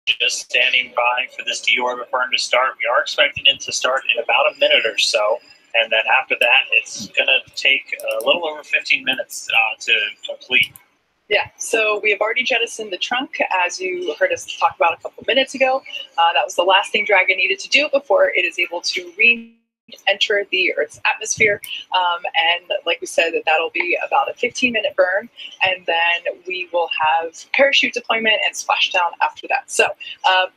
just standing by for this deorbit burn to start. We are expecting it to start in about a minute or so. And then after that, it's going to take a little over 15 minutes to complete. Yeah, so we have already jettisoned the trunk, as you heard us talk about a couple minutes ago. That was the last thing Dragon needed to do before it is able to re-enter the Earth's atmosphere. And like we said, that'll be about a 15-minute burn, and then we will have parachute deployment and splashdown after that. So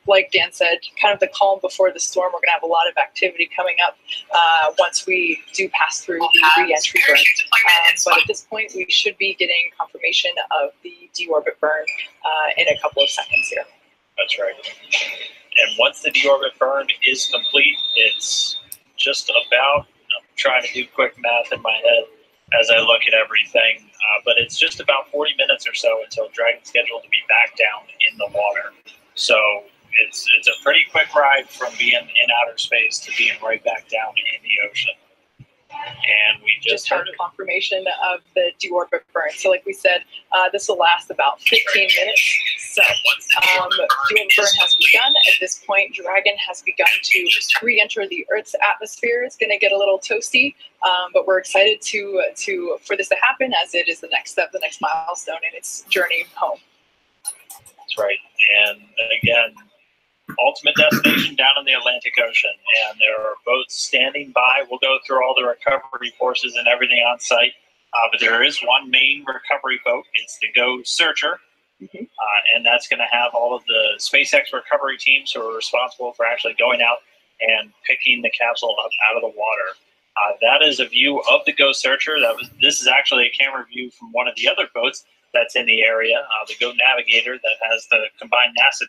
like Dan said, kind of the calm before the storm. We're going to have a lot of activity coming up once we do pass through the re-entry burn. But at this point, we should be getting confirmation of the deorbit burn in a couple of seconds here. That's right. And once the deorbit burn is complete, it's just about, I'm trying to do quick math in my head as I look at everything, but it's just about 40 minutes or so until Dragon's scheduled to be back down in the water. So it's a pretty quick ride from being in outer space to being right back down in the ocean. And we just heard confirmation of the deorbit burn. So like we said, this will last about 15 minutes. So deorbit burn has begun. At this point, Dragon has begun to re-enter the Earth's atmosphere. It's going to get a little toasty, but we're excited for this to happen, as it is the next step, the next milestone in its journey home. That's right. And again, ultimate destination down in the Atlantic Ocean, and there are boats standing by. We'll go through all the recovery forces and everything on site, but there is one main recovery boat. It's the Go Searcher, and that's going to have all of the SpaceX recovery teams who are responsible for actually going out and picking the capsule up out of the water. That is a view of the Go Searcher. This is actually a camera view from one of the other boats that's in the area, the Go Navigator, that has the combined NASA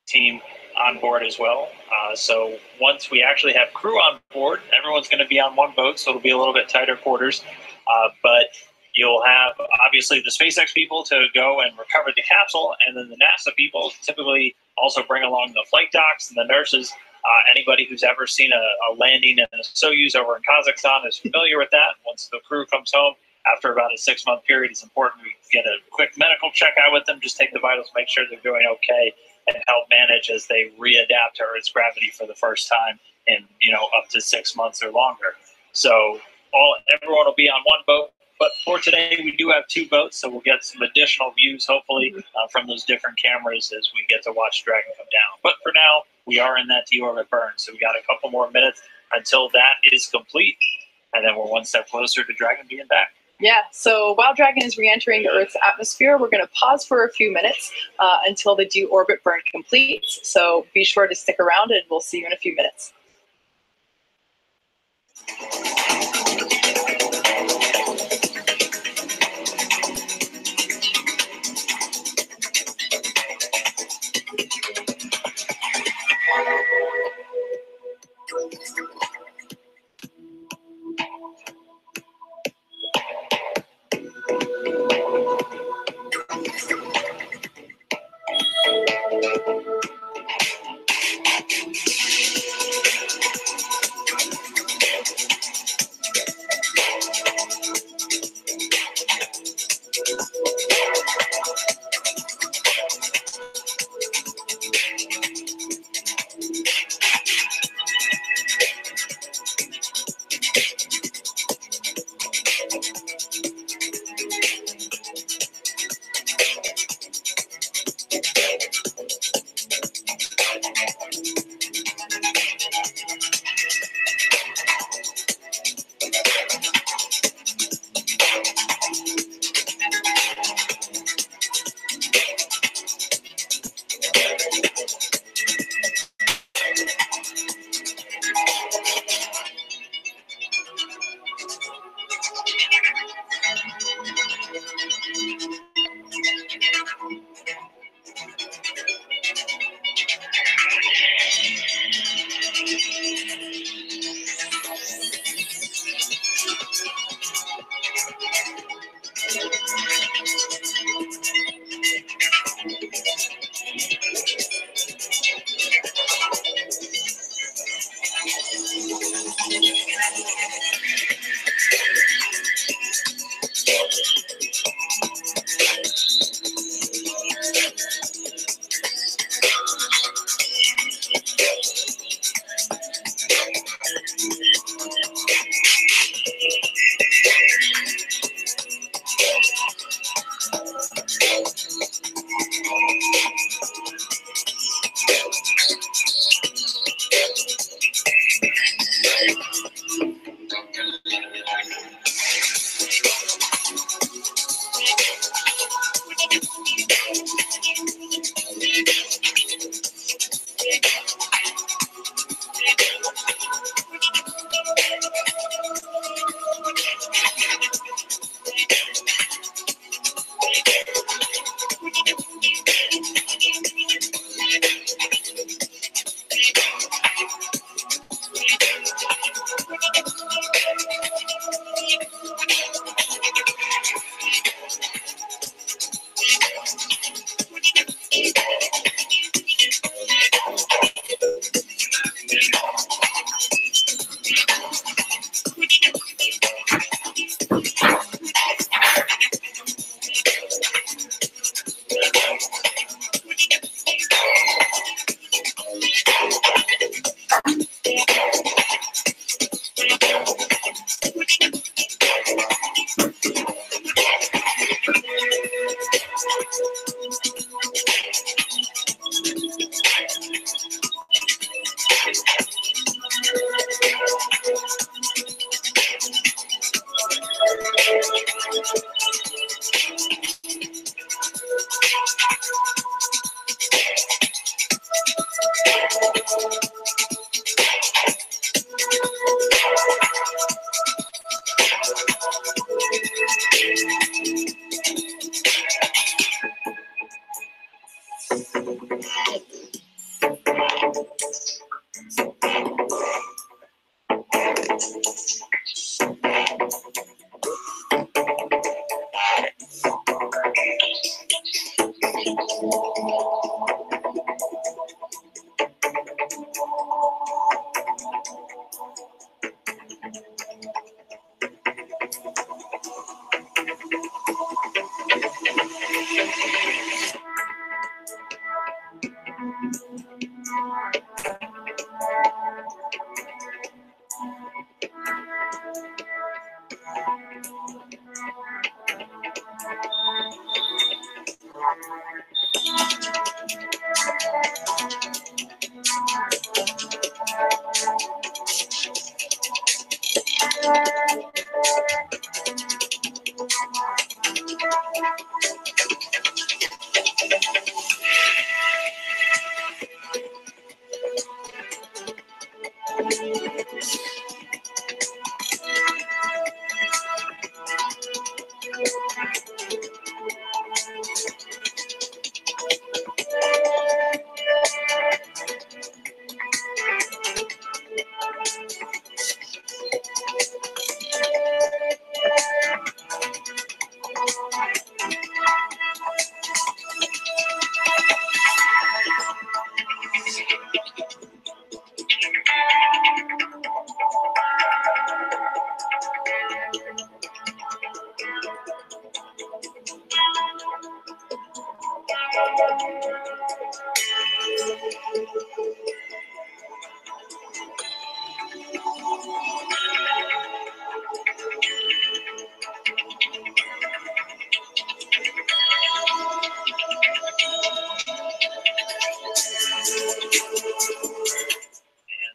team on board as well. So once we actually have crew on board, everyone's going to be on one boat, so it'll be a little bit tighter quarters. But you'll have, obviously, the SpaceX people to go and recover the capsule, and then the NASA people typically also bring along the flight docs and the nurses. Anybody who's ever seen a landing in a Soyuz over in Kazakhstan is familiar with that. Once the crew comes home, after about a 6-month period, it's important we get a quick medical check out with them, just take the vitals, make sure they're doing okay, and help manage as they readapt to Earth's gravity for the first time in, up to 6 months or longer. So everyone will be on one boat, but for today we do have 2 boats, so we'll get some additional views, hopefully, from those different cameras as we get to watch Dragon come down. But for now, we are in that deorbit burn, so we got a couple more minutes until that is complete, and then we're one step closer to Dragon being back. Yeah, so while Dragon is re-entering the Earth's atmosphere, we're going to pause for a few minutes until the deorbit burn completes. So be sure to stick around, and we'll see you in a few minutes.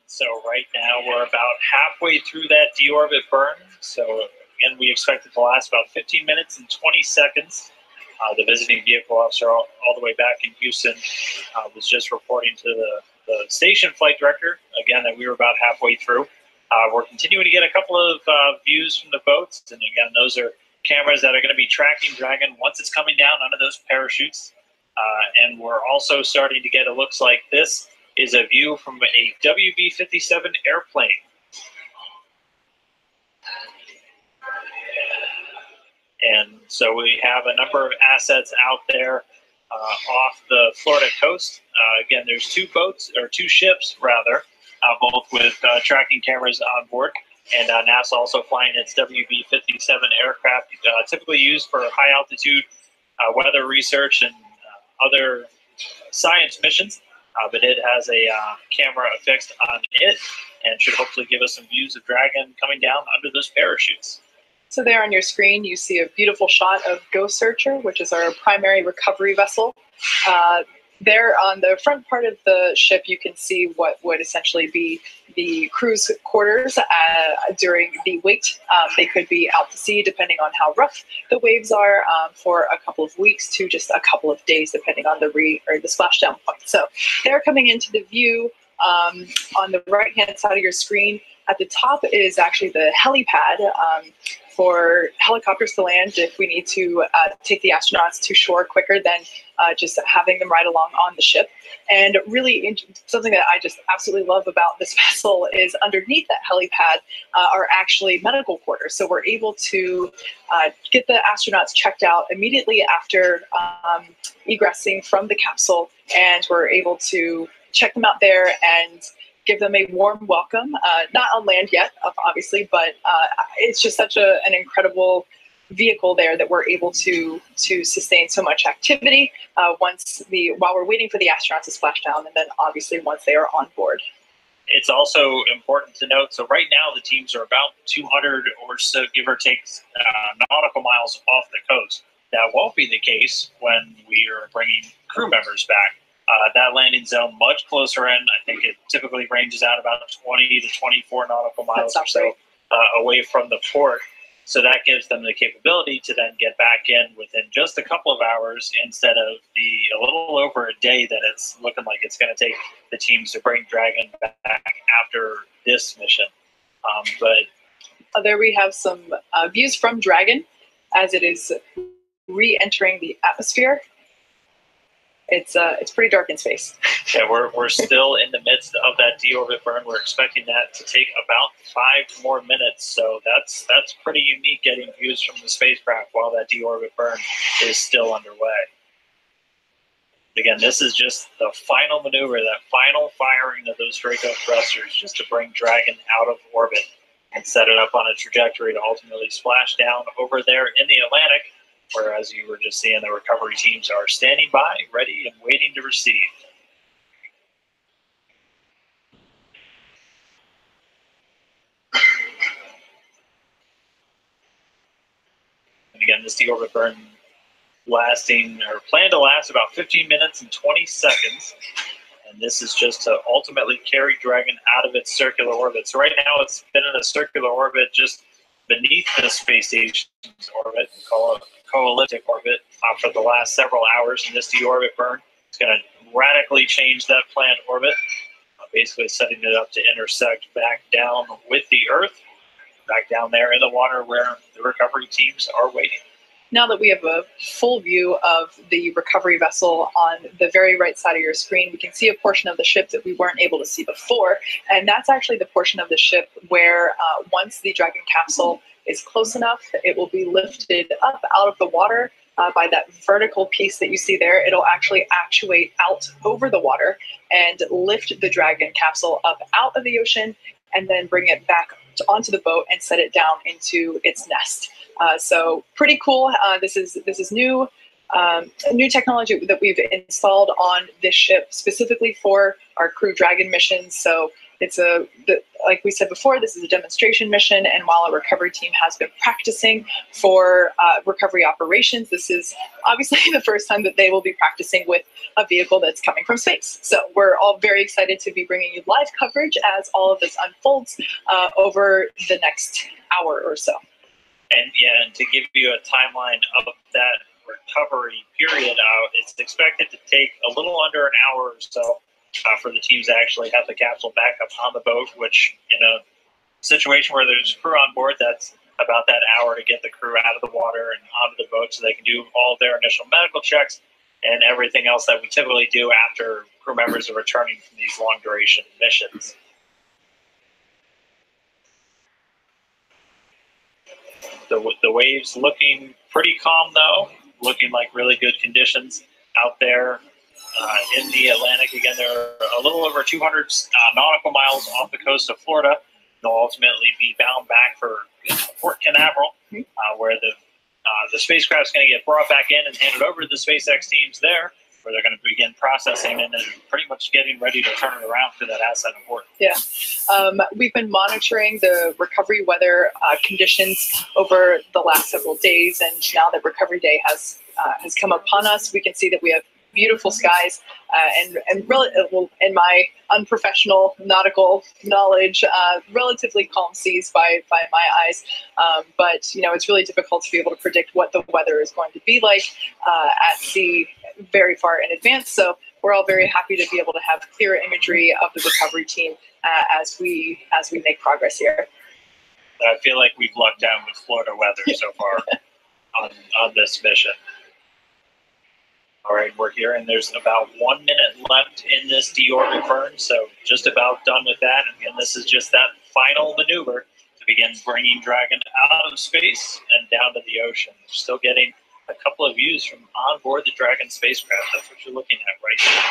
So right now we're about halfway through that deorbit burn. So again, we expect it to last about 15 minutes and 20 seconds. The visiting vehicle officer all the way back in Houston was just reporting to the station flight director, again, that we were about halfway through. We're continuing to get a couple of views from the boats. And again, those are cameras that are going to be tracking Dragon once it's coming down under those parachutes. And we're also starting to get, it looks like this is a view from a WB-57 airplane. And so we have a number of assets out there off the Florida coast. Again, there's two ships, both with tracking cameras on board. And NASA also flying its WB-57 aircraft, typically used for high-altitude weather research and other science missions. But it has a camera affixed on it and should hopefully give us some views of Dragon coming down under those parachutes. So there on your screen, you see a beautiful shot of Ghost Searcher, which is our primary recovery vessel. There on the front part of the ship, you can see what would essentially be the crew's quarters during the wait. They could be out to sea, depending on how rough the waves are, for a couple of weeks to just a couple of days, depending on the splashdown point. So they're coming into the view on the right-hand side of your screen. At the top is actually the helipad for helicopters to land if we need to take the astronauts to shore quicker than just having them ride along on the ship. And really something that I just absolutely love about this vessel is underneath that helipad are actually medical quarters. So we're able to get the astronauts checked out immediately after egressing from the capsule, and we're able to check them out there and give them a warm welcome, not on land yet, obviously, but it's just such an incredible vehicle there that we're able to sustain so much activity while we're waiting for the astronauts to splash down, and then obviously once they are on board. It's also important to note, so right now the teams are about 200 or so, give or take, nautical miles off the coast. That won't be the case when we are bringing crew members back. That landing zone much closer in. I think it typically ranges out about 20 to 24 nautical miles or so away from the port. So that gives them the capability to then get back in within just a couple of hours instead of a little over a day that it's looking like it's going to take the teams to bring Dragon back after this mission. There we have some views from Dragon as it is re-entering the atmosphere. It's pretty dark in space. Yeah, we're still in the midst of that deorbit burn. We're expecting that to take about 5 more minutes. So that's pretty unique, getting views from the spacecraft while that deorbit burn is still underway. Again, this is just the final maneuver, that final firing of those Draco thrusters, just to bring Dragon out of orbit and set it up on a trajectory to ultimately splash down over there in the Atlantic, where, as you were just seeing, the recovery teams are standing by, ready and waiting to receive. And again, this deorbit burn planned to last about 15 minutes and 20 seconds. And this is just to ultimately carry Dragon out of its circular orbit. So right now it's been in a circular orbit just beneath the space station's orbit, called a co-elliptic orbit, for the last several hours. And this deorbit burn is going to radically change that planned orbit, basically setting it up to intersect back down with the Earth, back down there in the water where the recovery teams are waiting. Now that we have a full view of the recovery vessel on the very right side of your screen, we can see a portion of the ship that we weren't able to see before. And that's actually the portion of the ship where once the Dragon capsule is close enough, it will be lifted up out of the water by that vertical piece that you see there. It'll actually actuate out over the water and lift the Dragon capsule up out of the ocean and then bring it back onto the boat and set it down into its nest. So pretty cool. This is new technology that we've installed on this ship specifically for our Crew Dragon missions. So it's like we said before, this is a demonstration mission, and while our recovery team has been practicing for recovery operations, this is obviously the first time that they will be practicing with a vehicle that's coming from space. So we're all very excited to be bringing you live coverage as all of this unfolds over the next hour or so. And to give you a timeline of that recovery period, it's expected to take a little under an hour or so for the teams to actually have the capsule back up on the boat, which in a situation where there's crew on board, that's about that hour to get the crew out of the water and onto the boat so they can do all their initial medical checks and everything else that we typically do after crew members are returning from these long duration missions. The waves looking pretty calm, though, looking like really good conditions out there in the Atlantic. Again, they're a little over 200 nautical miles off the coast of Florida. They'll ultimately be bound back for Port Canaveral, where the spacecraft's going to get brought back in and handed over to the SpaceX teams there, where they're going to begin processing and then pretty much getting ready to turn it around for that asset on board. Yeah. We've been monitoring the recovery weather conditions over the last several days, and now that Recovery Day has come upon us, we can see that we have beautiful skies and really, well, in my unprofessional nautical knowledge, relatively calm seas by my eyes. But it's really difficult to be able to predict what the weather is going to be like at sea very far in advance. So we're all very happy to be able to have clear imagery of the recovery team as we make progress here. I feel like we've lucked out with Florida weather so far on this mission. All right, we're here, and there's about 1 minute left in this deorbit burn, so just about done with that. And again, this is just that final maneuver to begin bringing Dragon out of space and down to the ocean. We're still getting a couple of views from on board the Dragon spacecraft. That's what you're looking at right now.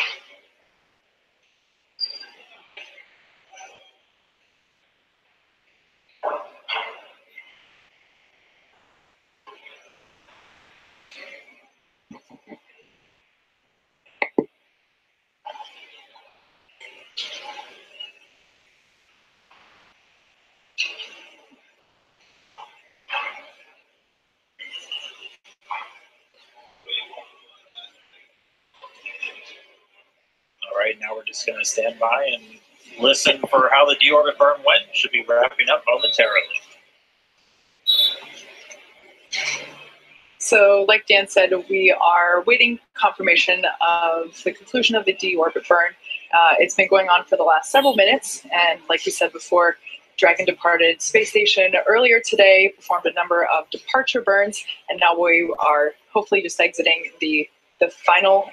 right now we're just going to stand by and listen for how the deorbit burn went. Should be wrapping up momentarily. So, like Dan said, we are waiting confirmation of the conclusion of the deorbit burn. It's been going on for the last several minutes, and like we said before, Dragon departed space station earlier today, performed a number of departure burns, and now we are hopefully just exiting the final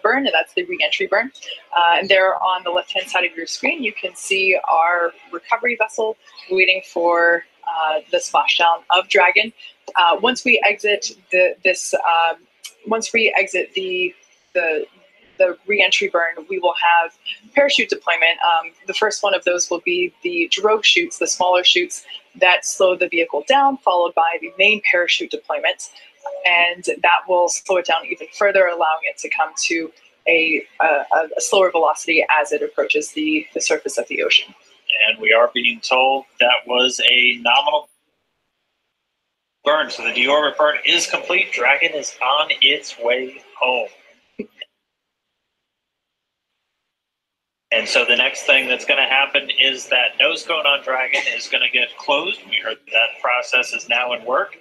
burn, and that's the re-entry burn. And there on the left-hand side of your screen, you can see our recovery vessel waiting for the splashdown of Dragon. Once we exit the re-entry burn, we will have parachute deployment. The first one of those will be the drogue chutes, the smaller chutes that slow the vehicle down, followed by the main parachute deployment. And that will slow it down even further, allowing it to come to a slower velocity as it approaches the surface of the ocean. And we are being told that was a nominal burn. So the deorbit burn is complete. Dragon is on its way home. And so the next thing that's going to happen is that nose cone on Dragon is going to get closed. We heard that process is now in work.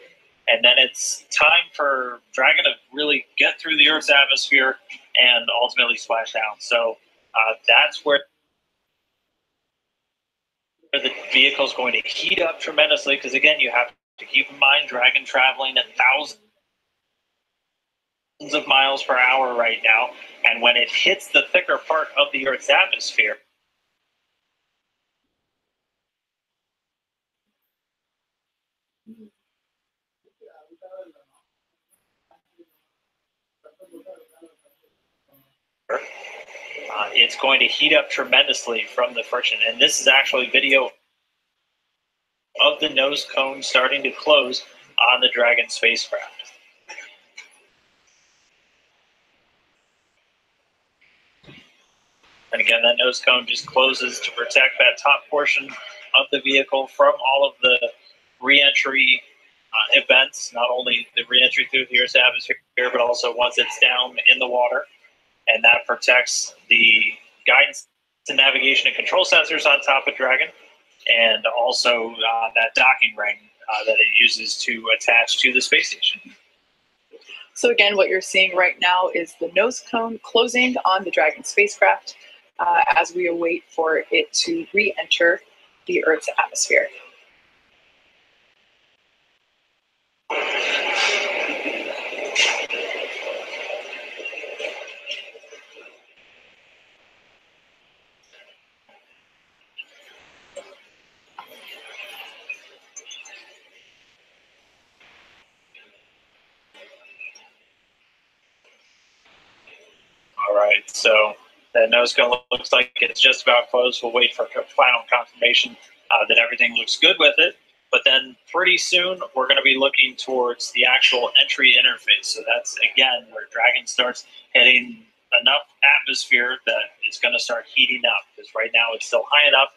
And then it's time for Dragon to really get through the Earth's atmosphere and ultimately splash down. So that's where the vehicle is going to heat up tremendously, because again, you have to keep in mind Dragon traveling at thousands of miles per hour right now, and when it hits the thicker part of the Earth's atmosphere, it's going to heat up tremendously from the friction. And this is actually video of the nose cone starting to close on the Dragon spacecraft. And again, that nose cone just closes to protect that top portion of the vehicle from all of the re-entry events, not only the re-entry through the Earth's atmosphere, but also once it's down in the water. And that protects the guidance and navigation and control sensors on top of Dragon, and also that docking ring that it uses to attach to the space station. So again, what you're seeing right now is the nose cone closing on the Dragon spacecraft as we await for it to re-enter the Earth's atmosphere. All right, so that nose cone looks like it's just about closed. We'll wait for final confirmation that everything looks good with it. But then pretty soon, we're going to be looking towards the actual entry interface. So that's, again, where Dragon starts hitting enough atmosphere that it's going to start heating up. Because right now it's still high enough.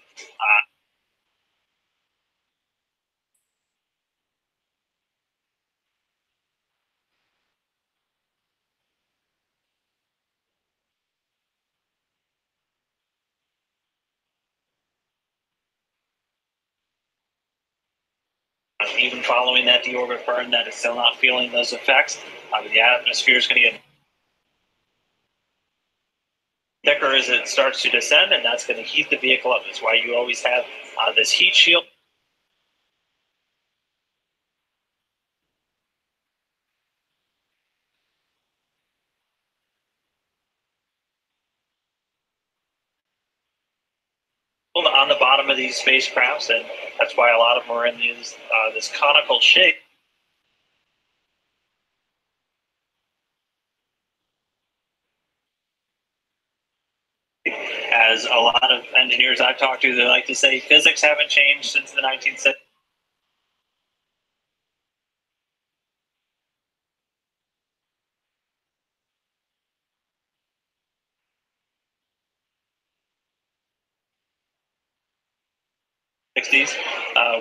Even following that deorbit burn, that is still not feeling those effects. The atmosphere is going to get thicker as it starts to descend, and that's going to heat the vehicle up. That's why you always have this heat shield. On the bottom of these spacecrafts, and that's why a lot of them are in this conical shape. As a lot of engineers I've talked to, they like to say physics haven't changed since the 1960s.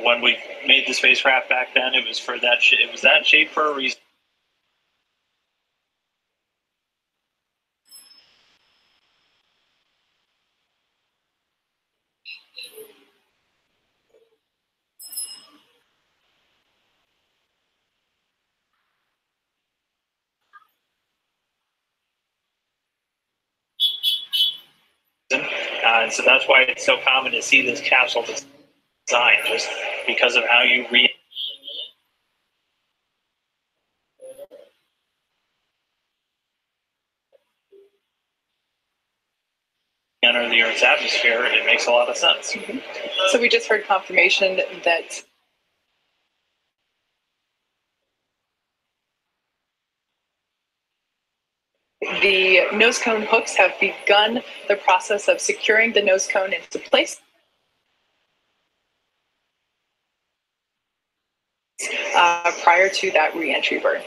When we made the spacecraft back then, it was for that. It was that shape for a reason. And so that's why it's so common to see this capsule design, just because of how you enter the Earth's atmosphere. It makes a lot of sense. Mm-hmm. So we just heard confirmation that the nose cone hooks have begun the process of securing the nose cone into place. Prior to that re-entry burn.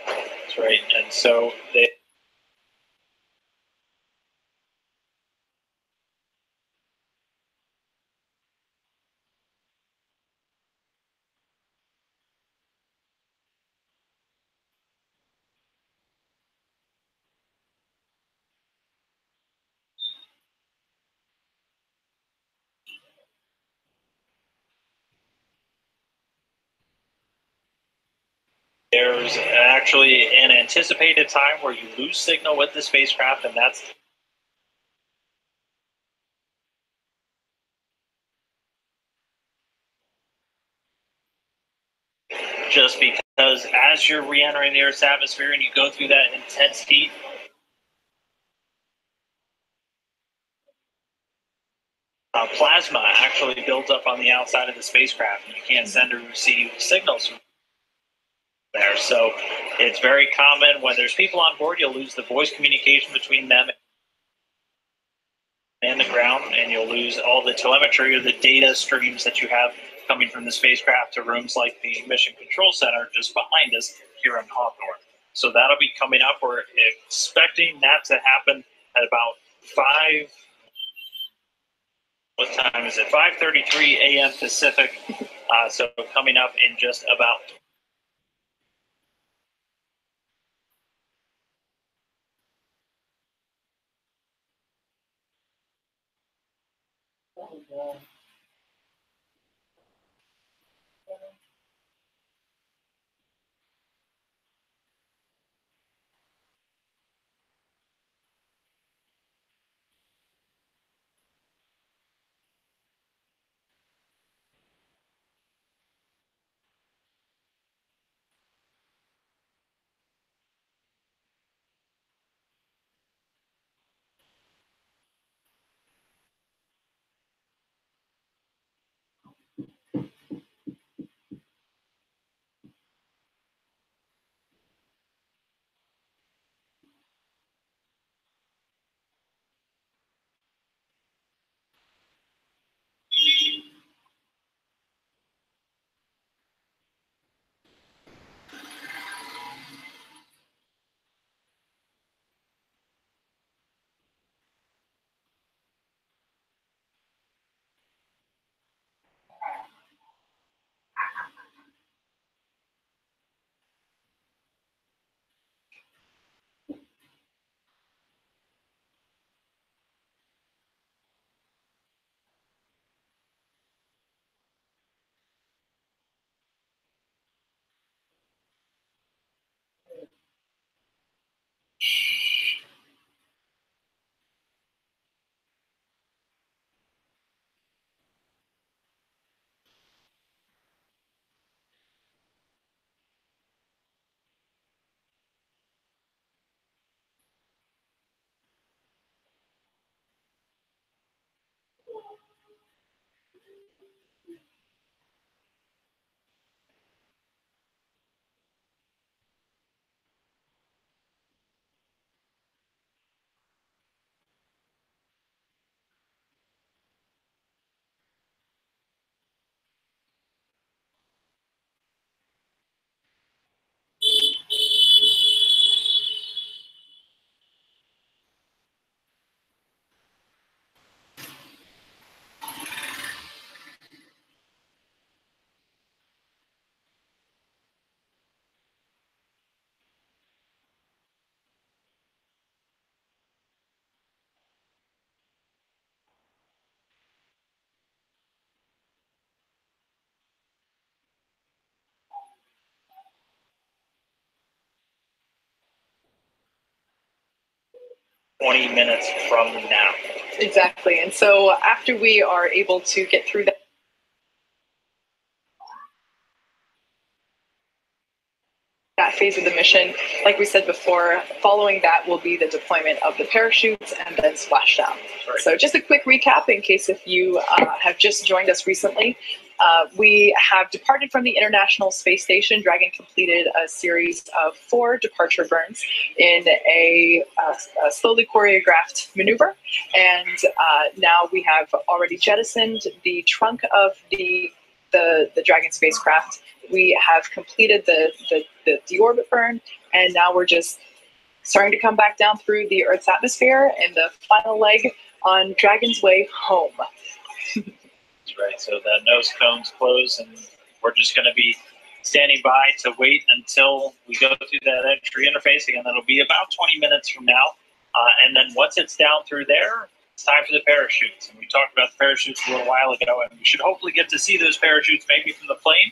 That's right. And so there's actually an anticipated time where you lose signal with the spacecraft, and that's just because as you're re-entering the Earth's atmosphere and you go through that intense heat, plasma actually builds up on the outside of the spacecraft, and you can't send or receive signals from there. So it's very common when there's people on board, you'll lose the voice communication between them and the ground, and you'll lose all the telemetry or the data streams that you have coming from the spacecraft to rooms like the Mission Control Center just behind us here in Hawthorne. So that'll be coming up. We're expecting that to happen at about 5:33 a.m. Pacific. So coming up in just about .20 minutes from now. Exactly. And so after we are able to get through that phase of the mission, like we said before, following that will be the deployment of the parachutes and then splashdown. Right. So just a quick recap in case if you have just joined us recently. We have departed from the International Space Station. Dragon completed a series of 4 departure burns in a slowly choreographed maneuver. And now we have already jettisoned the trunk of the Dragon spacecraft. We have completed the deorbit burn, and now we're just starting to come back down through the Earth's atmosphere in the final leg on Dragon's way home. That's right. So the nose cones close, and we're just going to be standing by to wait until we go through that entry interface. Again, that'll be about 20 minutes from now. And then once it's down through there, it's time for the parachutes. And we talked about the parachutes a little while ago, and we should hopefully get to see those parachutes maybe from the plane.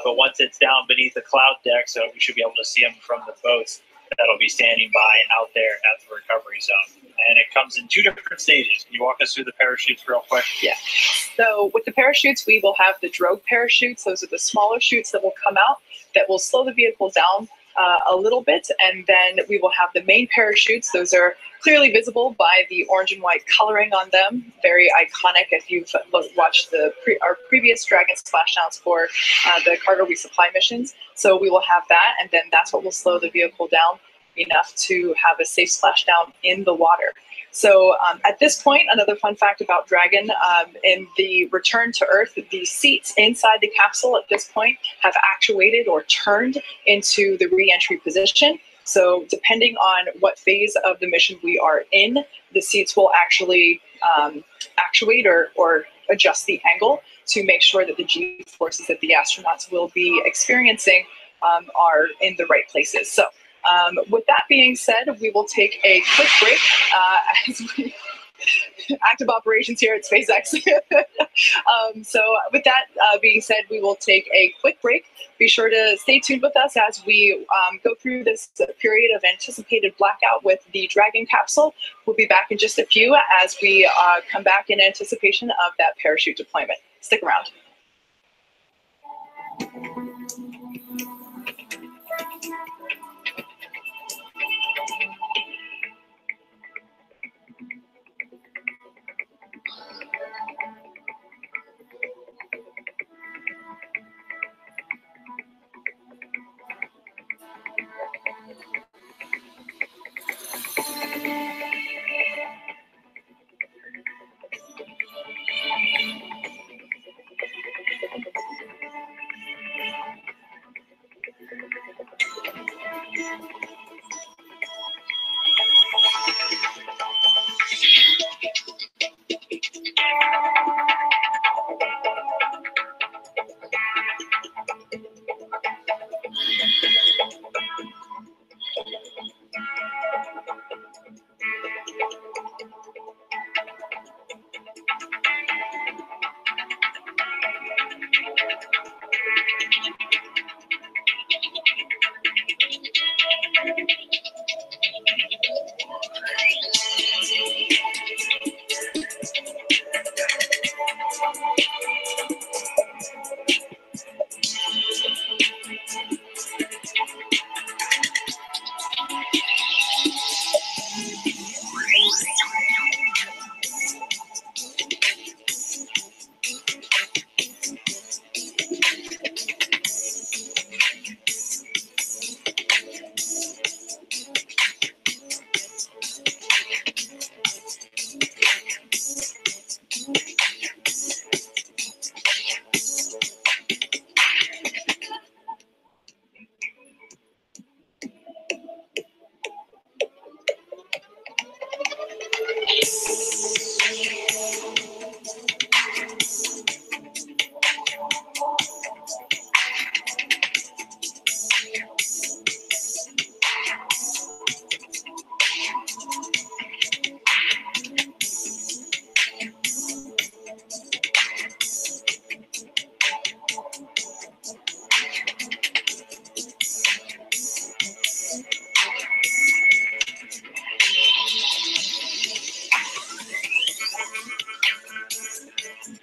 But once it's down beneath the cloud deck, so we should be able to see them from the boats that'll be standing by out there at the recovery zone. And it comes in 2 different stages. Can you walk us through the parachutes real quick? Yeah. So with the parachutes, we will have the drogue parachutes. Those are the smaller chutes that will come out that will slow the vehicle down a little bit. And then we will have the main parachutes. Those are clearly visible by the orange and white coloring on them. Very iconic if you've watched our previous Dragon splashdowns for the cargo resupply missions. So we will have that, and then that's what will slow the vehicle down enough to have a safe splashdown in the water. So at this point, another fun fact about Dragon, in the return to Earth, the seats inside the capsule at this point have actuated or turned into the re-entry position. So depending on what phase of the mission we are in, the seats will actually actuate or adjust the angle to make sure that the G-forces that the astronauts will be experiencing are in the right places. So with that being said, we will take a quick break as we active operations here at SpaceX. So with that being said, we will take a quick break. Be sure to stay tuned with us as we go through this period of anticipated blackout with the Dragon capsule. We'll be back in just a few as we come back in anticipation of that parachute deployment. Stick around.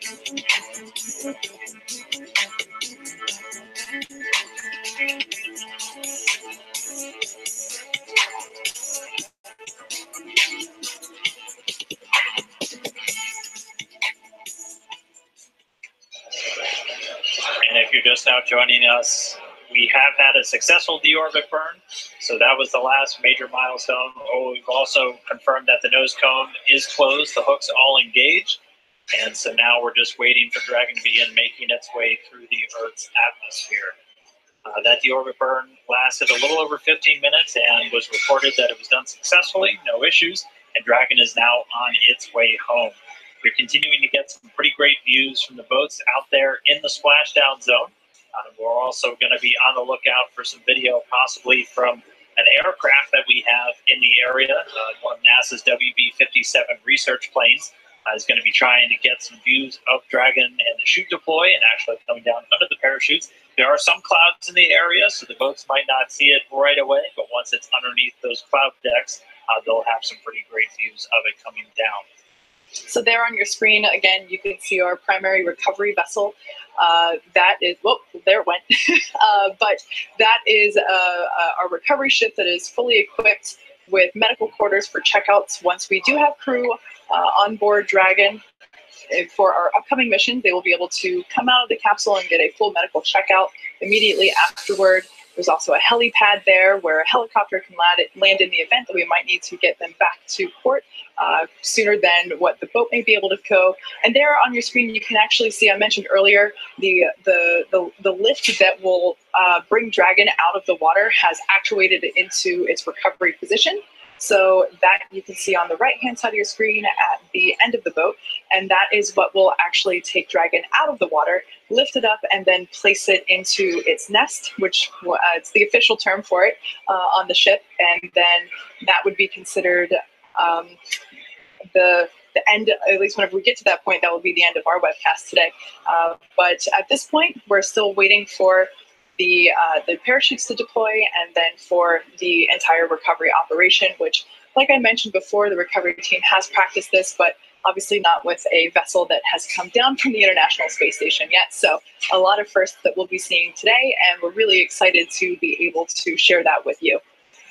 And if you're just now joining us, we have had a successful deorbit burn. So that was the last major milestone. Oh, we've also confirmed that the nose cone is closed. The hook's all engaged. And so now we're just waiting for Dragon to begin making its way through the Earth's atmosphere. That deorbit burn lasted a little over 15 minutes and was reported that it was done successfully, no issues, and Dragon is now on its way home. We're continuing to get some pretty great views from the boats out there in the splashdown zone. We're also going to be on the lookout for some video, possibly from an aircraft that we have in the area. One of NASA's WB-57 research planes is going to be trying to get some views of Dragon and the chute deploy and actually coming down under the parachutes. There are some clouds in the area, so the boats might not see it right away, but once it's underneath those cloud decks, they'll have some pretty great views of it coming down. So there on your screen, again, you can see our primary recovery vessel. That is, whoop, there it went. But that is our recovery ship that is fully equipped with medical quarters for checkouts. Once we do have crew on board Dragon for our upcoming mission, they will be able to come out of the capsule and get a full medical checkout immediately afterward. There's also a helipad there where a helicopter can land in the event that we might need to get them back to port sooner than what the boat may be able to go. And there on your screen, you can actually see, I mentioned earlier, the lift that will bring Dragon out of the water has actuated it into its recovery position. So that you can see on the right-hand side of your screen at the end of the boat. And that is what will actually take Dragon out of the water, lift it up, and then place it into its nest, which it's the official term for it on the ship. And then that would be considered the end, at least whenever we get to that point, that will be the end of our webcast today. But at this point, we're still waiting for the parachutes to deploy and then for the entire recovery operation, which, like I mentioned before, the recovery team has practiced this, but obviously not with a vessel that has come down from the International Space Station yet. So a lot of firsts that we'll be seeing today, and we're really excited to be able to share that with you.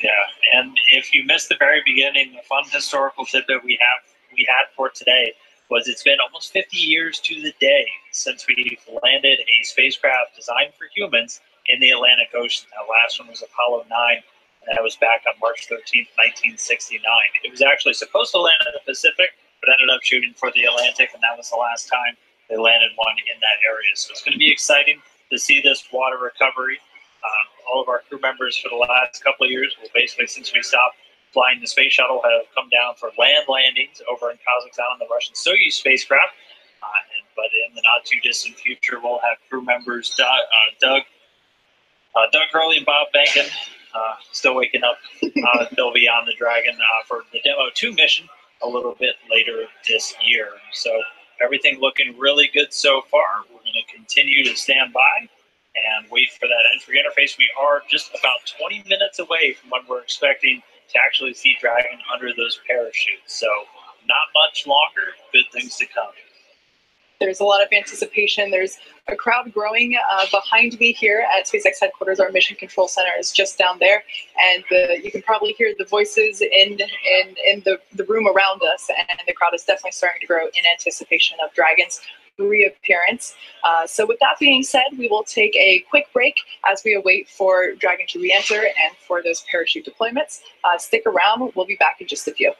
Yeah, and if you missed the very beginning, the fun historical tidbit we had for today was it's been almost 50 years to the day since we've landed a spacecraft designed for humans in the Atlantic Ocean. That last one was Apollo 9, and that was back on March 13th, 1969. It was actually supposed to land in the Pacific, but ended up shooting for the Atlantic, and that was the last time they landed one in that area. So it's going to be exciting to see this water recovery. All of our crew members for the last couple of years, well, basically since we stopped flying the space shuttle, have come down for land landings over in Kazakhstan on the Russian Soyuz spacecraft. But in the not too distant future, we'll have crew members Doug Gurley and Bob Bankin, still waking up. They'll be on the Dragon for the Demo 2 mission a little bit later this year. So everything looking really good so far. We're going to continue to stand by and wait for that entry interface. We are just about 20 minutes away from when we're expecting to actually see Dragon under those parachutes. So not much longer, good things to come. There's a lot of anticipation. There's a crowd growing behind me here at SpaceX headquarters. Our mission control center is just down there, and you can probably hear the voices in the room around us, and the crowd is definitely starting to grow in anticipation of Dragon's reappearance. So with that being said, we will take a quick break as we await for Dragon to re-enter and for those parachute deployments. Stick around. We'll be back in just a few.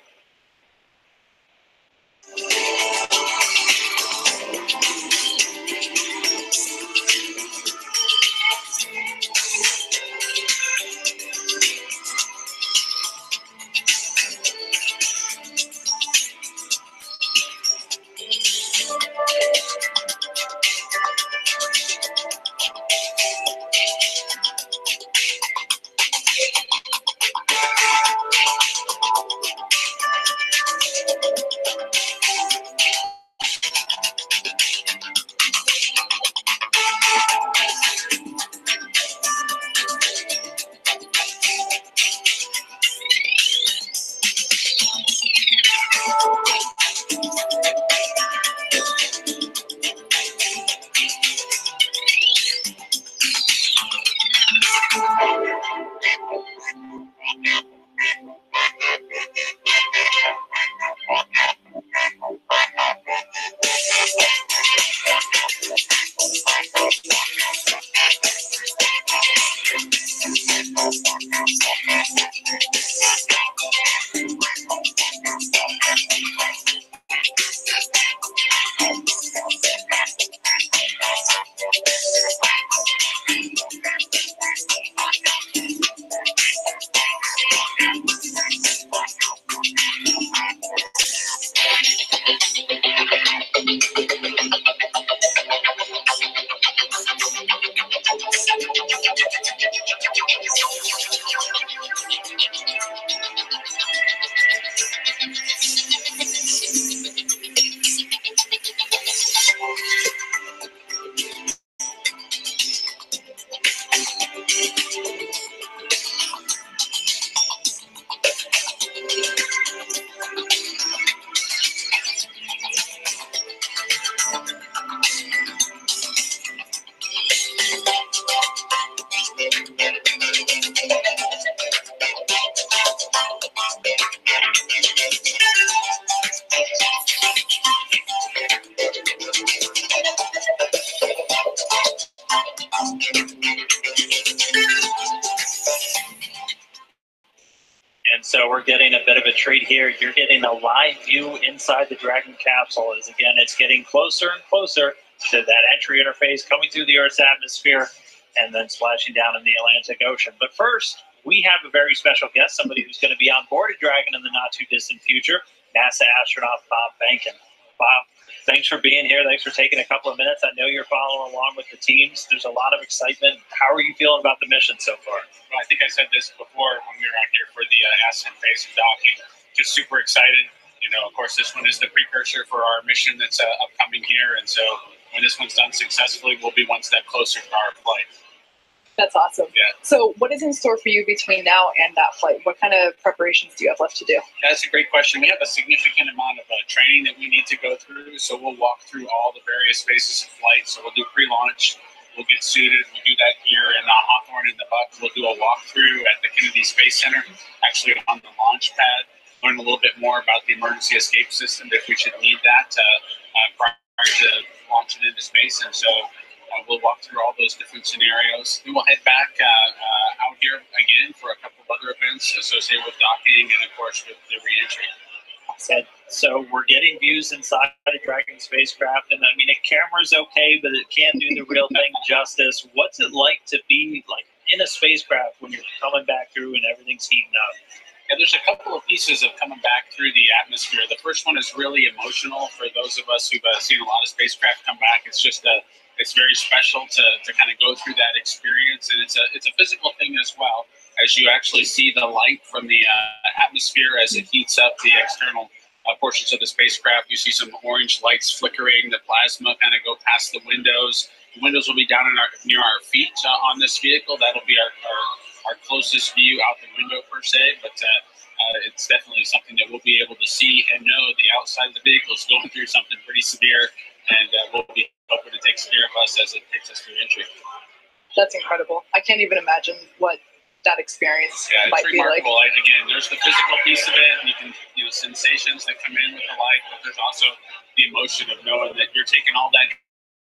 getting a bit of a treat here. You're getting a live view inside the Dragon capsule as, again, it's getting closer and closer to that entry interface coming through the Earth's atmosphere and then splashing down in the Atlantic Ocean. But first, we have a very special guest, somebody who's going to be on board a Dragon in the not-too-distant future, NASA astronaut Bob Behnken. Bob, thanks for being here. Thanks for taking a couple of minutes. I know you're following along with the teams. There's a lot of excitement. How are you feeling about the mission so far? Well, I think I said this before when we were out here for the ascent phase of docking. Just super excited. You know, of course, this one is the precursor for our mission that's upcoming here. And so when this one's done successfully, we'll be one step closer to our flight. That's awesome. Yeah. So what is in store for you between now and that flight? What kind of preparations do you have left to do? That's a great question. We have a significant amount of training that we need to go through. So we'll walk through all the various phases of flight. So we'll do pre-launch. We'll get suited. We'll do that here in Hawthorne in the Buck. We'll do a walkthrough at the Kennedy Space Center, actually on the launch pad. Learn a little bit more about the emergency escape system if we should need that prior to launching into space. And so we'll walk through all those different scenarios. Then we'll head back out here again for a couple of other events associated with docking and, of course, with the reentry. So we're getting views inside a Dragon spacecraft, and I mean, a camera's okay, but it can't do the real thing justice. What's it like to be like in a spacecraft when you're coming back through and everything's heating up? Yeah, there's a couple of pieces of coming back through the atmosphere. The first one is really emotional for those of us who've seen a lot of spacecraft come back. It's just it's very special to kind of go through that experience, and it's a physical thing as well. As you actually see the light from the atmosphere as it heats up the external portions of the spacecraft, you see some orange lights flickering. The plasma kind of go past the windows. The windows will be down near our feet on this vehicle. That'll be our closest view out the window per se, but it's definitely something that we'll be able to see and know the outside of the vehicle is going through something pretty severe, and we'll be hoping to take care of us as it takes us through entry. That's incredible. I can't even imagine what that experience might be like. Again, there's the physical piece of it. You can, sensations that come in with the light, but there's also the emotion of knowing that you're taking all that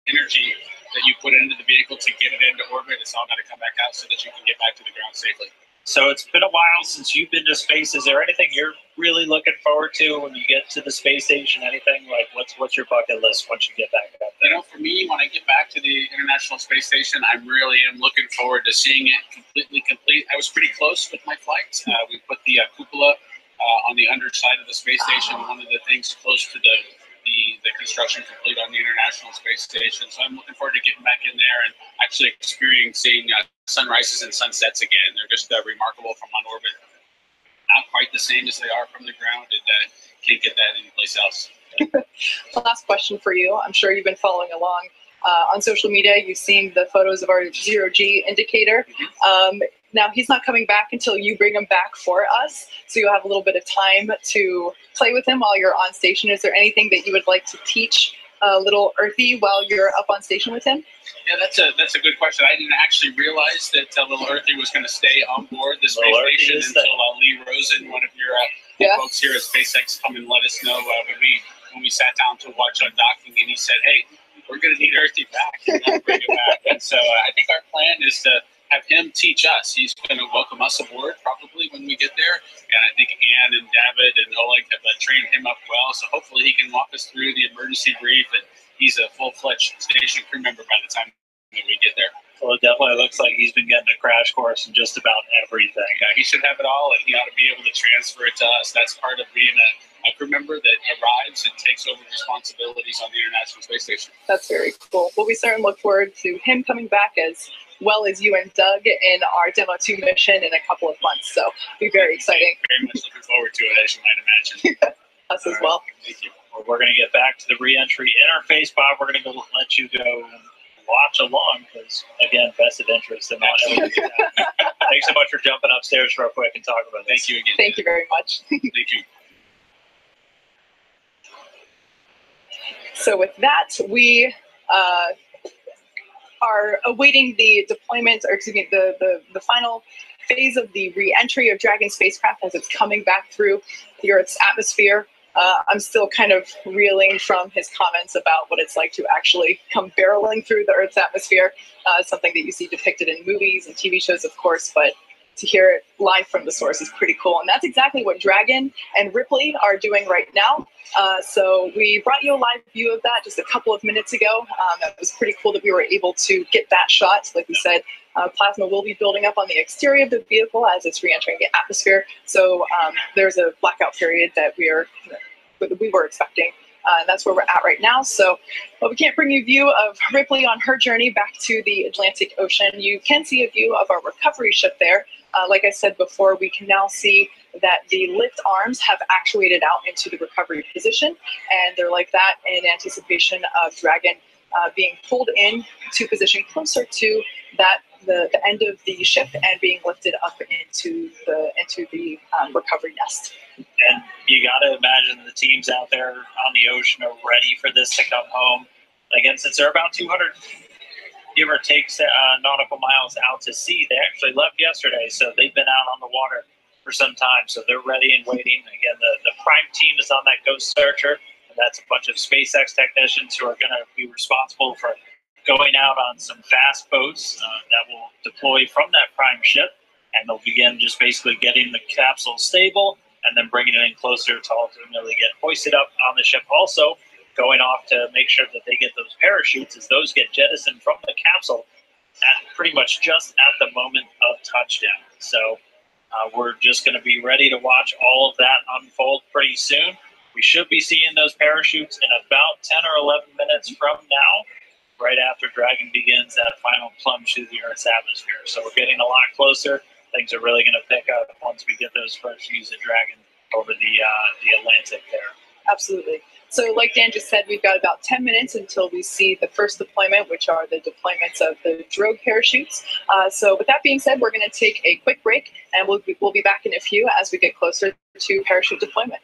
energy that you put into the vehicle to get it into orbit. It's all got to come back out so that you can get back to the ground safely. So it's been a while since you've been to space. Is there anything you're really looking forward to when you get to the space station? Anything like what's your bucket list once you get back up there? For me, when I get back to the International Space Station, I really am looking forward to seeing it completely complete. I was pretty close with my flight. We put the cupola on the underside of the space station. One of the things close to the construction complete on the International Space Station. So I'm looking forward to getting back in there and actually experiencing sunrises and sunsets again. They're just remarkable from on orbit. Not quite the same as they are from the ground. Can't get that anyplace else. Last question for you. I'm sure you've been following along on social media. You've seen the photos of our zero-G indicator. Now, he's not coming back until you bring him back for us, so you'll have a little bit of time to play with him while you're on station. Is there anything that you would like to teach little Earthy while you're up on station with him? Yeah, that's a good question. I didn't actually realize that little Earthy was going to stay on board the space station until Lee Rosen, one of your folks here at SpaceX, come and let us know when we sat down to watch on docking, and he said, "Hey, we're going to need Earthy back, and bring it back." And so I think our plan is to have him teach us. He's going to welcome us aboard probably when we get there. And I think Ann and David and Oleg have trained him up well. So hopefully he can walk us through the emergency brief, and he's a full-fledged station crew member by the time that we get there. Well, it definitely looks like he's been getting a crash course in just about everything. He should have it all, and he ought to be able to transfer it to us. That's part of being a crew member that arrives and takes over responsibilities on the International Space Station. That's very cool. Well, we certainly look forward to him coming back as well as you and Doug in our Demo 2 mission in a couple of months. So it'll be very exciting. Very much looking forward to it, as you might imagine. Us as well. Thank you. Well, we're going to get back to the re-entry interface, Bob. We're going to let you go watch along because, again, vested interest in all everything. Thanks so much for jumping upstairs real quick and talking about this. Thank you again. Thank you very much. Thank you. So with that, we are awaiting the deployment, or excuse me, the final phase of the re-entry of Dragon spacecraft as it's coming back through the Earth's atmosphere. I'm still kind of reeling from his comments about what it's like to actually come barreling through the Earth's atmosphere, something that you see depicted in movies and TV shows, of course, but to hear it live from the source is pretty cool. And that's exactly what Dragon and Ripley are doing right now. So we brought you a live view of that just a couple of minutes ago. That was pretty cool that we were able to get that shot. Like we said, plasma will be building up on the exterior of the vehicle as it's re-entering the atmosphere. So there's a blackout period that we were expecting. And that's where we're at right now. So, but we can't bring you a view of Ripley on her journey back to the Atlantic Ocean. You can see a view of our recovery ship there. Like I said before, we can now see that the lift arms have actuated out into the recovery position, and they're like that in anticipation of Dragon being pulled in to position closer to the end of the ship and being lifted up into the recovery nest. And you got to imagine the teams out there on the ocean are ready for this to come home. Again, since they're about 200, give or take, nautical miles out to sea, they actually left yesterday, so they've been out on the water for some time. So they're ready and waiting. Again, the prime team is on that Ghost Searcher, and that's a bunch of SpaceX technicians who are going to be responsible for going out on some fast boats that will deploy from that prime ship, and they'll begin just basically getting the capsule stable and then bringing it in closer to ultimately get hoisted up on the ship. Also, going off to make sure that they get those parachutes as those get jettisoned from the capsule at pretty much just at the moment of touchdown. So we're just going to be ready to watch all of that unfold pretty soon. We should be seeing those parachutes in about 10 or 11 minutes from now, right after Dragon begins that final plunge through the Earth's atmosphere. So we're getting a lot closer. Things are really going to pick up once we get those first views of Dragon over the Atlantic there. Absolutely. So like Dan just said, we've got about 10 minutes until we see the first deployment, which are the deployments of the drogue parachutes. So with that being said, we're going to take a quick break, and we'll be back in a few as we get closer to parachute deployment.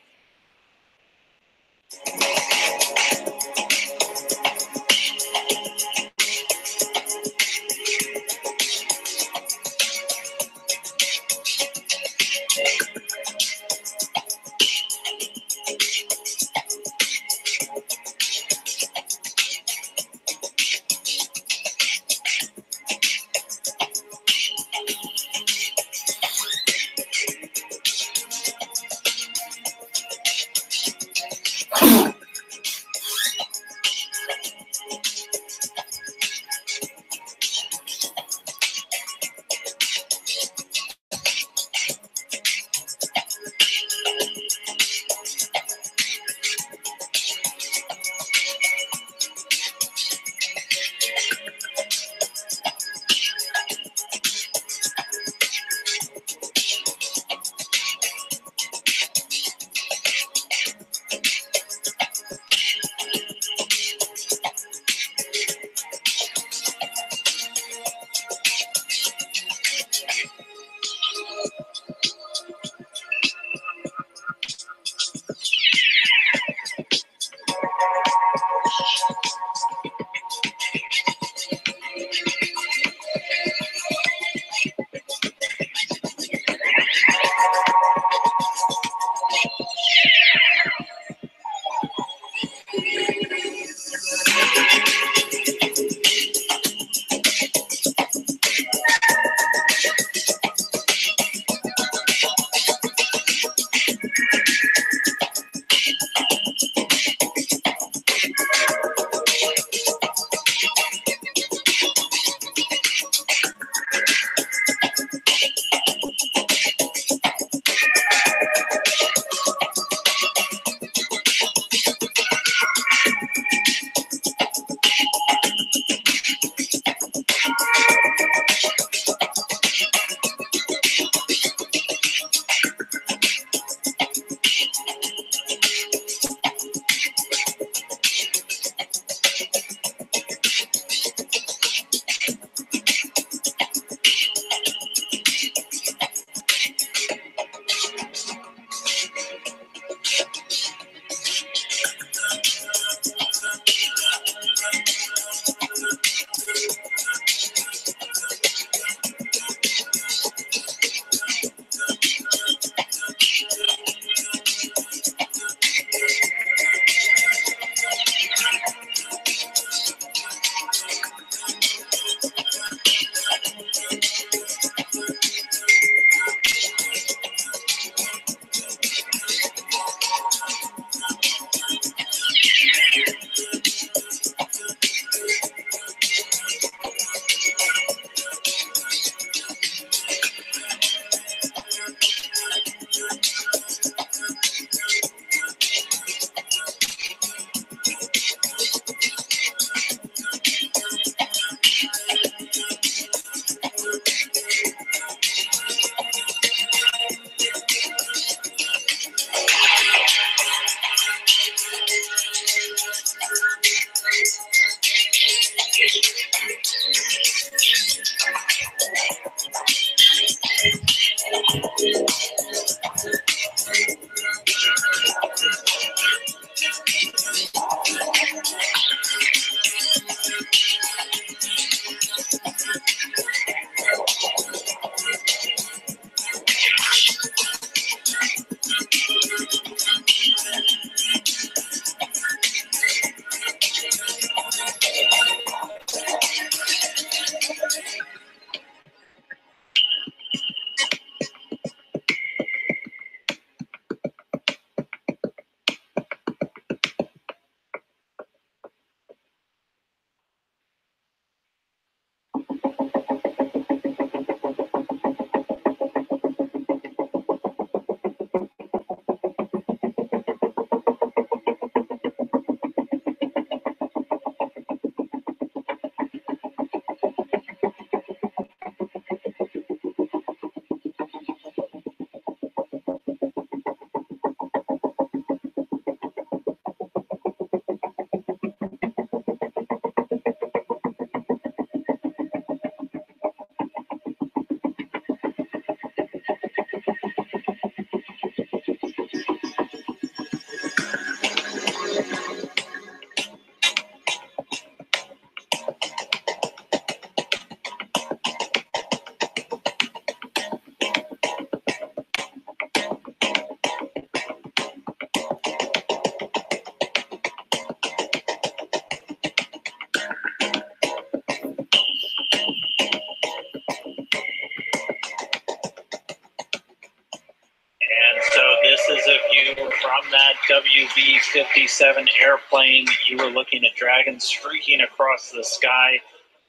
WB-57 airplane. You were looking at Dragon streaking across the sky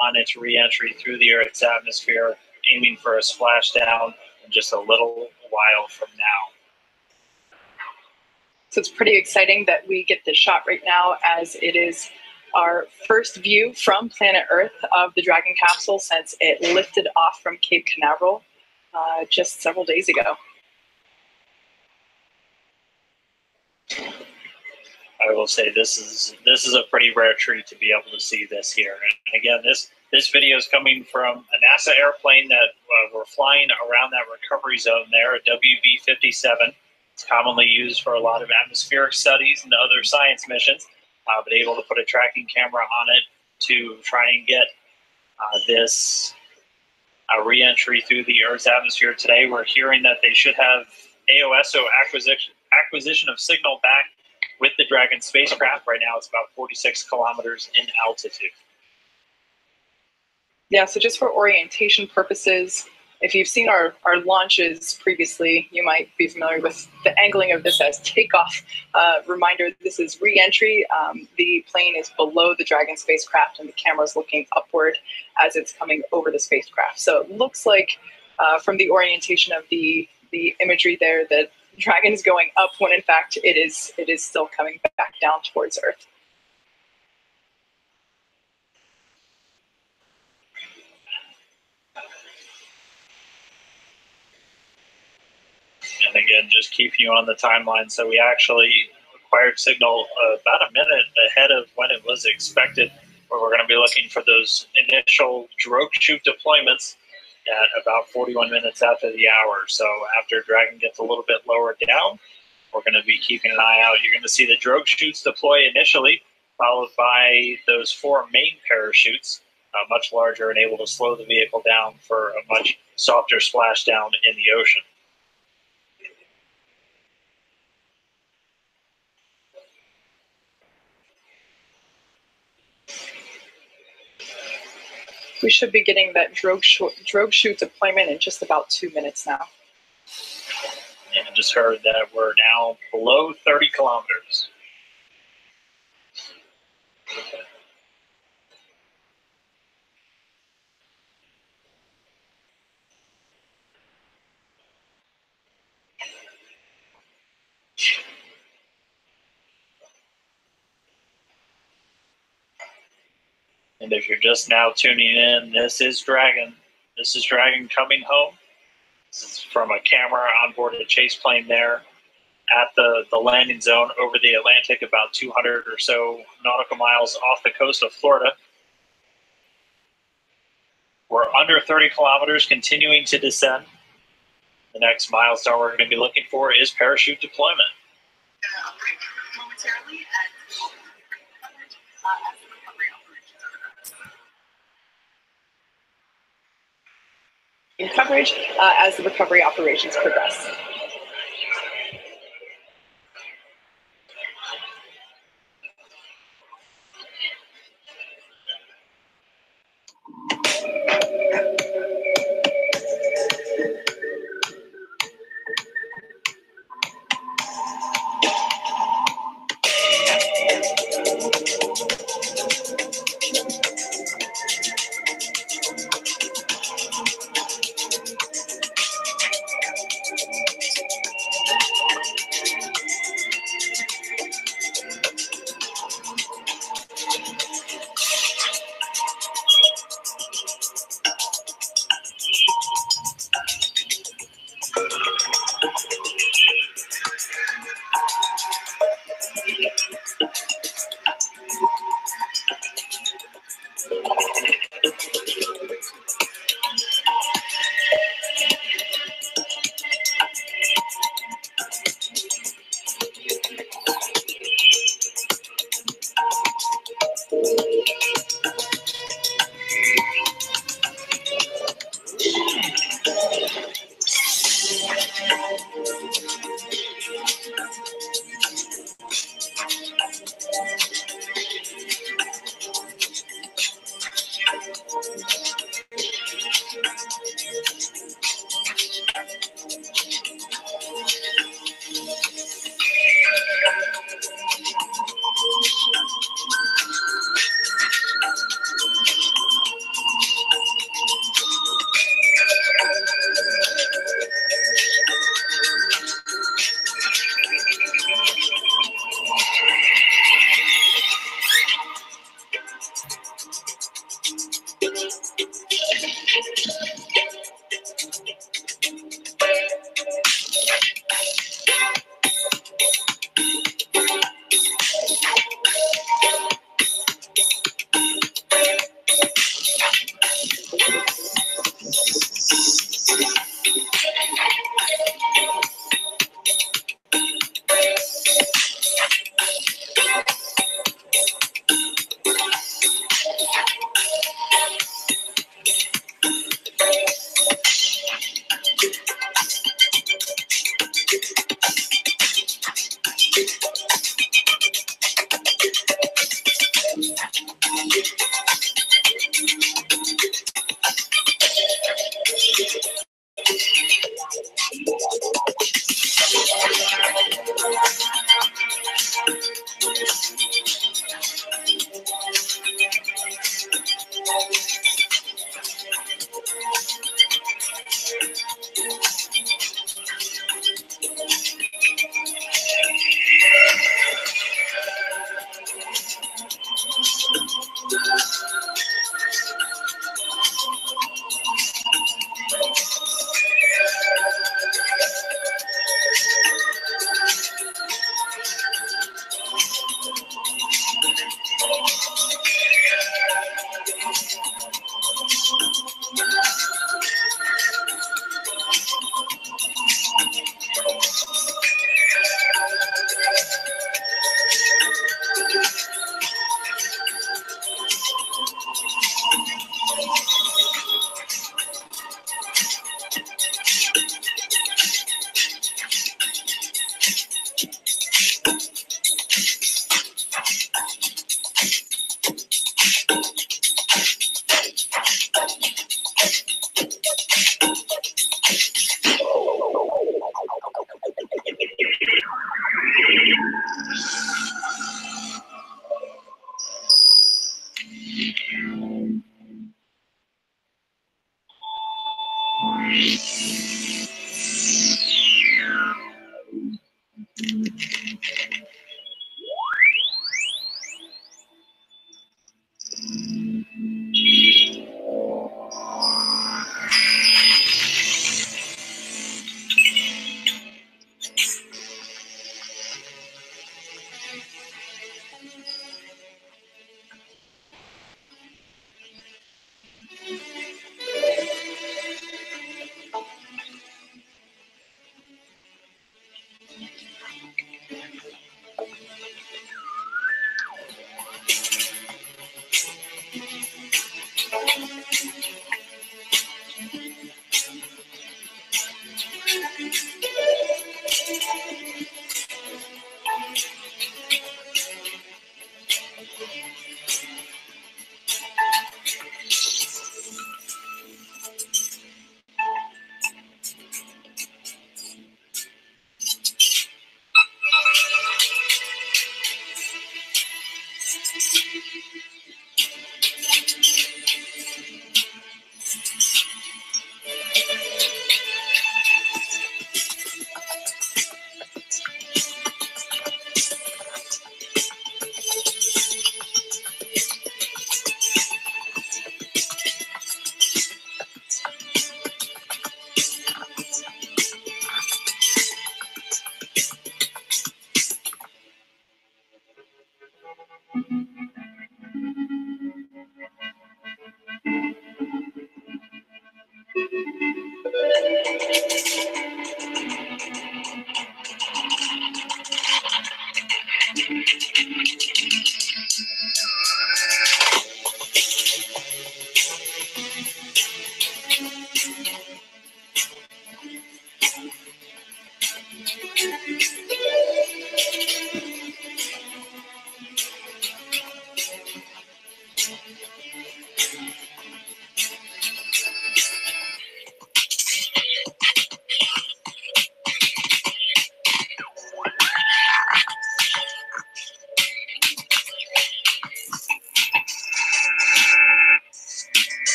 on its re-entry through the Earth's atmosphere, aiming for a splashdown in just a little while from now. So it's pretty exciting that we get this shot right now, as it is our first view from planet Earth of the Dragon capsule since it lifted off from Cape Canaveral just several days ago. I will say this is a pretty rare treat to be able to see this here. And again, this video is coming from a NASA airplane that we're flying around that recovery zone there, a WB-57. It's commonly used for a lot of atmospheric studies and other science missions, but able to put a tracking camera on it to try and get this re-entry through the Earth's atmosphere today. We're hearing that they should have AOSO acquisition of signal back with the Dragon spacecraft. Right now it's about 46 kilometers in altitude. Yeah, so just for orientation purposes, if you've seen our launches previously, you might be familiar with the angling of this as takeoff. Reminder, this is re-entry. The plane is below the Dragon spacecraft and the camera is looking upward as it's coming over the spacecraft. So it looks like from the orientation of the imagery there that Dragon is going up when in fact it is still coming back down towards Earth. And again, just keep you on the timeline. So we actually acquired signal about a minute ahead of when it was expected, where we're going to be looking for those initial drogue chute deployments at about 41 minutes after the hour. So after Dragon gets a little bit lower down, we're going to be keeping an eye out. You're going to see the drogue chutes deploy initially, followed by those 4 main parachutes, much larger and able to slow the vehicle down for a much softer splashdown in the ocean. We should be getting that drogue chute deployment in just about 2 minutes now. And just heard that we're now below 30 kilometers. And if you're just now tuning in, this is Dragon. This is Dragon coming home. This is from a camera on board a chase plane there at the landing zone over the Atlantic, about 200 or so nautical miles off the coast of Florida. We're under 30 kilometers, continuing to descend. The next milestone we're going to be looking for is parachute deployment. Momentarily in coverage as the recovery operations progress.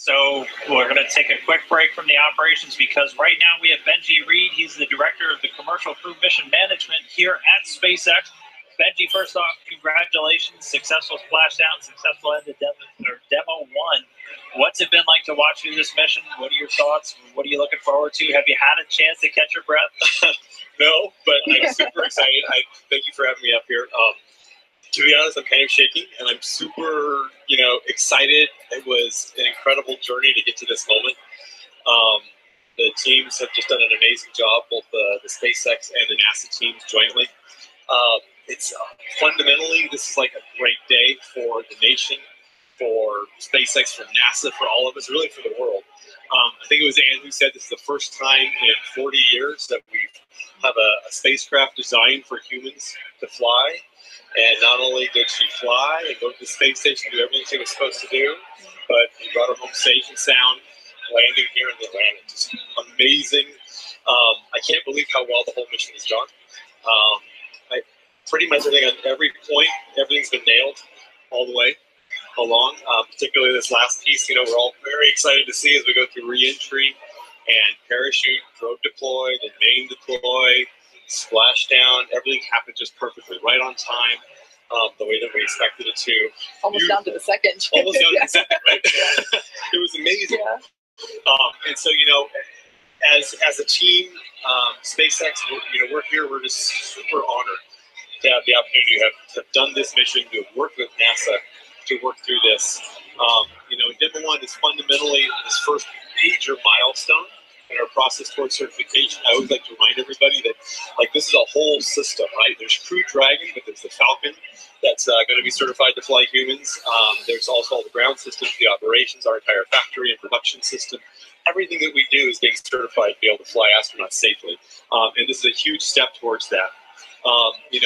So we're going to take a quick break from the operations because right now we have Benji Reed. He's the Director of the Commercial Crew Mission Management here at SpaceX. Benji, first off, congratulations. Successful splashdown, successful end of demo 1. What's it been like to watch through this mission? What are your thoughts? What are you looking forward to? Have you had a chance to catch your breath? No, but I'm super excited. Thank you for having me up here. To be honest, I'm kind of shaking, and I'm super, excited. It was an incredible journey to get to this moment. The teams have just done an amazing job, both the SpaceX and the NASA teams jointly. It's fundamentally, this is like a great day for the nation, for SpaceX, for NASA, for all of us, really for the world. I think it was Anne who said this is the first time in 40 years that we have a spacecraft designed for humans to fly. And not only did she fly and go to the space station, do everything she was supposed to do, but we brought her home safe and sound, landing here in the Atlantic. Just amazing. I can't believe how well the whole mission has gone. Pretty much everything on every point, everything's been nailed all the way along. Particularly this last piece, we're all very excited to see as we go through re-entry and parachute, drogue deployed, and main deploy, splashdown. Everything happened just perfectly, right on time, the way that we expected it to. Almost down to the second. Almost down to the second, right? It was amazing. Yeah. And so, as a team, SpaceX, we're here. We're just super honored to have the opportunity to have done this mission, to have worked with NASA to work through this. Demo 1 is fundamentally this first major milestone in our process towards certification. I always like to remind everybody that, this is a whole system, right? There's Crew Dragon, but there's the Falcon that's going to be certified to fly humans. There's also all the ground systems, the operations, our entire factory and production system. Everything that we do is being certified to be able to fly astronauts safely. And this is a huge step towards that.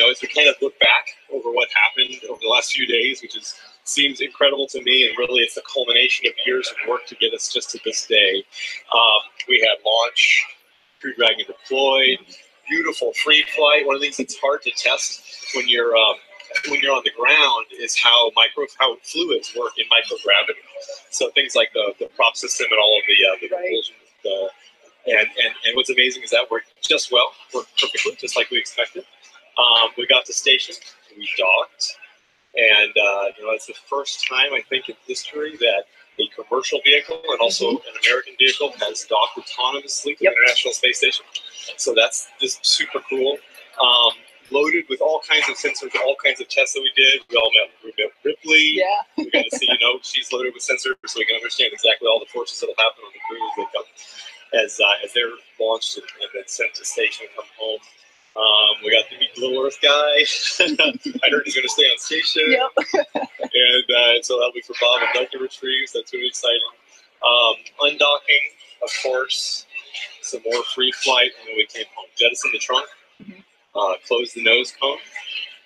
As we kind of look back over what happened over the last few days, which seems incredible to me, and really it's the culmination of years of work to get us just to this day. We had launch, Crew Dragon deployed, beautiful free flight. One of the things that's hard to test when you're on the ground is how fluids work in microgravity. So things like the prop system and all of the propulsion. And what's amazing is that worked just well, worked perfectly, just like we expected. We got to station, we docked, and it's the first time I think in history that a commercial vehicle and also an American vehicle has docked autonomously to the International Space Station. So that's just super cool. Loaded with all kinds of sensors, all kinds of tests that we did. We met Ripley. Yeah. We got to see, she's loaded with sensors so we can understand exactly all the forces that will happen on the crew as they come, as they're launched and then sent to station and come home. We got to meet the Little Earth guy. I heard he's going to stay on station. Yep. And so that'll be for Bob and Doug to retrieve. So that's going to be exciting. Undocking, of course, some more free flight, and then we came home. Jettisoned the trunk, closed the nose cone,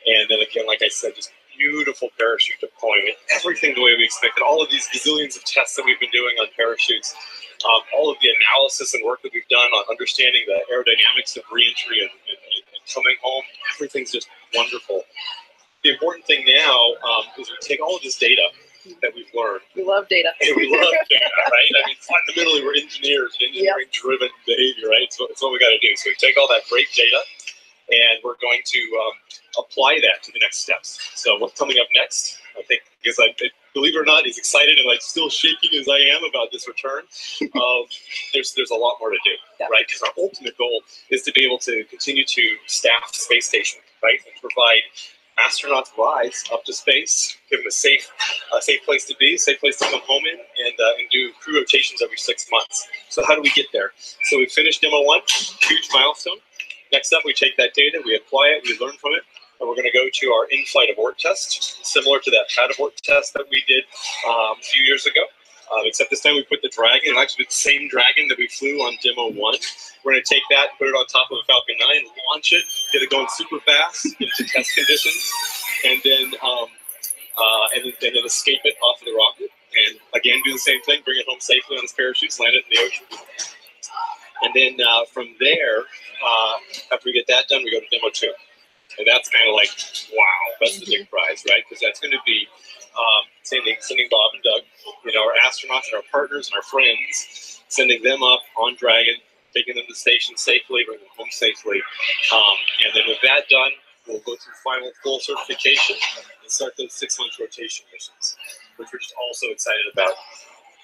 and then again, like I said, just beautiful parachute deployment. Everything the way we expected. All of these gazillions of tests that we've been doing on parachutes. All of the analysis and work that we've done on understanding the aerodynamics of reentry and coming home, everything's just wonderful. The important thing now is we take all of this data that we've learned. We love data. And we love data, right? I mean, fundamentally, we're engineers, engineering-driven behavior, right? So it's what we got to do. So we take all that great data, and we're going to apply that to the next steps. So what's coming up next, I think, because believe it or not, as excited and still shaking as I am about this return, there's a lot more to do, right? Because our ultimate goal is to be able to continue to staff the space station, right, and provide astronauts rides up to space, give them a safe place to be, safe place to come home in, and do crew rotations every 6 months. So how do we get there? So we finished demo 1, huge milestone. Next up, we take that data, we apply it, we learn from it, and we're going to go to our in-flight abort test, similar to that pad abort test that we did a few years ago. Except this time we put the Dragon, actually the same Dragon that we flew on demo 1. We're going to take that, put it on top of a Falcon 9, launch it, get it going super fast, get it to test conditions, and then escape it off of the rocket. And again, do the same thing, bring it home safely on its parachutes, land it in the ocean. And then from there, after we get that done, we go to demo 2. And that's kind of like, wow, that's the big prize, right? Because that's going to be sending Bob and Doug, our astronauts and our partners and our friends, sending them up on Dragon, taking them to the station safely, bringing them home safely. And then with that done, we'll go through final full certification and start those 6-month rotation missions, which we're just also excited about.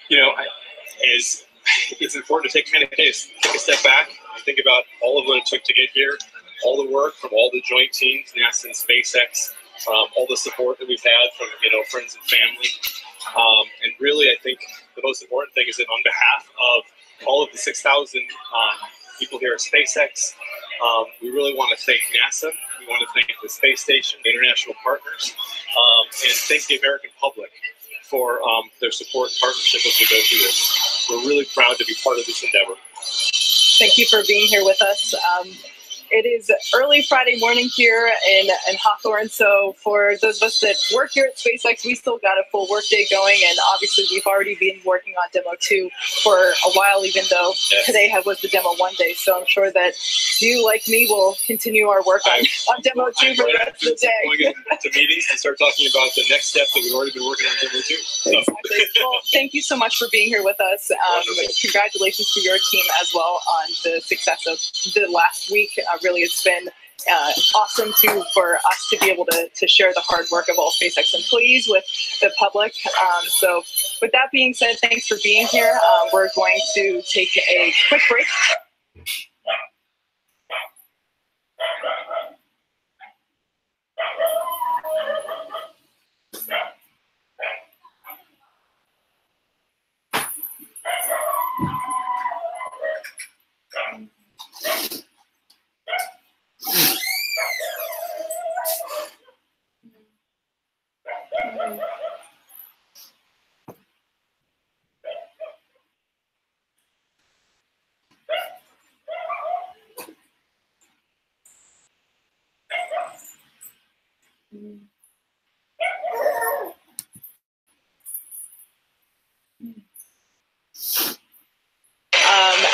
You know, it's important to take a step back and think about all of what it took to get here, all the work from all the joint teams, NASA and SpaceX, all the support that we've had from friends and family, and really I think the most important thing is that on behalf of all of the 6,000 people here at SpaceX, we really want to thank NASA. We want to thank the space station, the international partners, and thank the American public for their support and partnership as we go through this. We're really proud to be part of this endeavor. Thank you for being here with us. It is early Friday morning here in Hawthorne, so for those of us that work here at SpaceX, we still got a full workday going, and obviously we've already been working on Demo 2 for a while, even though today was the Demo 1 day, so I'm sure that you, like me, will continue our work on Demo 2 for the rest of the day. Going into meetings and start talking about the next step that we've already been working on Demo 2. So. Exactly. Well, thank you so much for being here with us. Congratulations to your team as well on the success of the last week. Really, it's been awesome for us to be able to share the hard work of all SpaceX employees with the public. So with that being said, thanks for being here. We're going to take a quick break.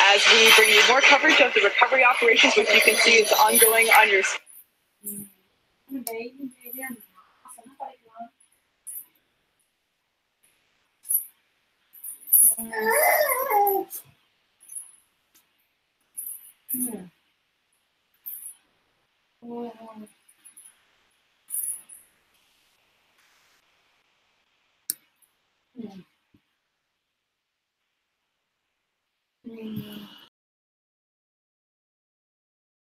As we bring you more coverage of the recovery operations, which you can see is ongoing on your